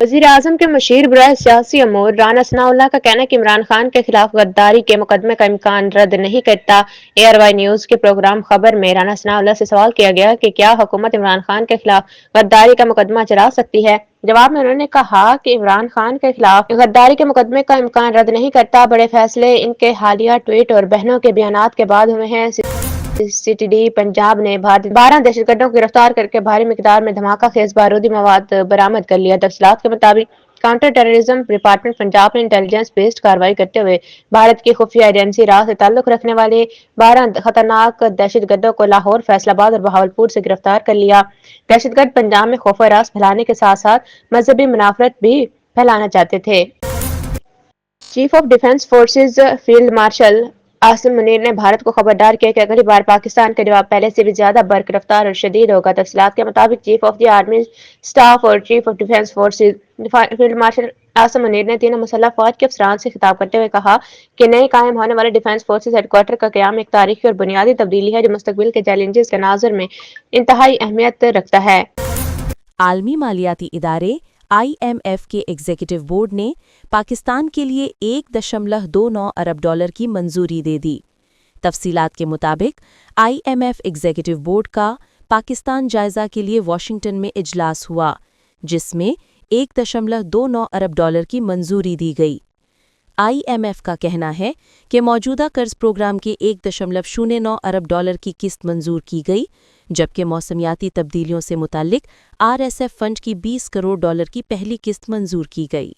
وزیر اعظم کے مشیر برائے سیاسی امور رانا ثناء اللہ کا کہنا ہے کہ عمران خان کے خلاف غداری کے مقدمے کا امکان رد نہیں کرتا۔ ایئر وائی نیوز کے پروگرام خبر میں رانا ثناء اللہ سے سوال کیا گیا کہ کیا حکومت عمران خان کے خلاف غداری کا مقدمہ چلا سکتی ہے؟ جواب میں انہوں نے کہا کہ عمران خان کے خلاف غداری کے مقدمے کا امکان رد نہیں کرتا۔ بڑے فیصلے ان کے حالیہ ٹویٹ اور بہنوں کے بیانات کے بعد ہوئے ہیں۔ سی ٹی ڈی پنجاب نے 12 دہشت گردوں کو گرفتار کرکے بھاری مقدار میں دھماکہ خیز بارودی مواد برآمد کر لیا۔ تفصیلات کے مطابق کاؤنٹر ٹیررزم ڈپارٹمنٹ پنجاب نے انٹیلیجنس بیسڈ کارروائی کرتے ہوئے بھارت کی خفیہ ایجنسی را سے تعلق رکھنے والے 12 خطرناک دہشت گردوں کو لاہور، فیصل آباد اور بہاولپور سے گرفتار کر لیا۔ دہشت گرد پنجاب میں خوف و ہراس پھیلانے کے ساتھ ساتھ مذہبی منافرت بھی پھیلانا چاہتے تھے۔ Chief of defence forces field marshal Asim Munir نے بھارت کو خبردار کیا کہ اگلی بار پاکستان کا جواب پہلے سے بھی زیادہ برق رفتار اور شدید ہوگا۔ تفصیلات کے مطابق chief of the army staff اور chief of defence forces field marshal Asim Munir نے تینوں مسلح فوج کے افسران سے خطاب کرتے ہوئے کہا کہ نئے قائم ہونے والے ڈیفنس فورسز ہیڈ کوارٹر کا قیام ایک تاریخی اور بنیادی تبدیلی ہے جو مستقبل کے چیلنجز کے تناظر میں انتہائی اہمیت رکھتا ہے۔ عالمی مالیاتی ادارے IMF کے ایگزیکٹو بورڈ نے پاکستان کے لیے $1.29 ارب کی منظوری دے دی۔ تفصیلات کے مطابق IMF ایگزیکٹو بورڈ کا پاکستان جائزہ کے لیے واشنگٹن میں اجلاس ہوا، جس میں $1.29 ارب کی منظوری دی گئی۔ IMF کا کہنا ہے کہ موجودہ قرض پروگرام کے $1.09 ارب کی قسط منظور کی گئی، جبکہ موسمیاتی تبدیلیوں سے متعلق RSF فنڈ کی $20 کروڑ کی پہلی قسط منظور کی گئی۔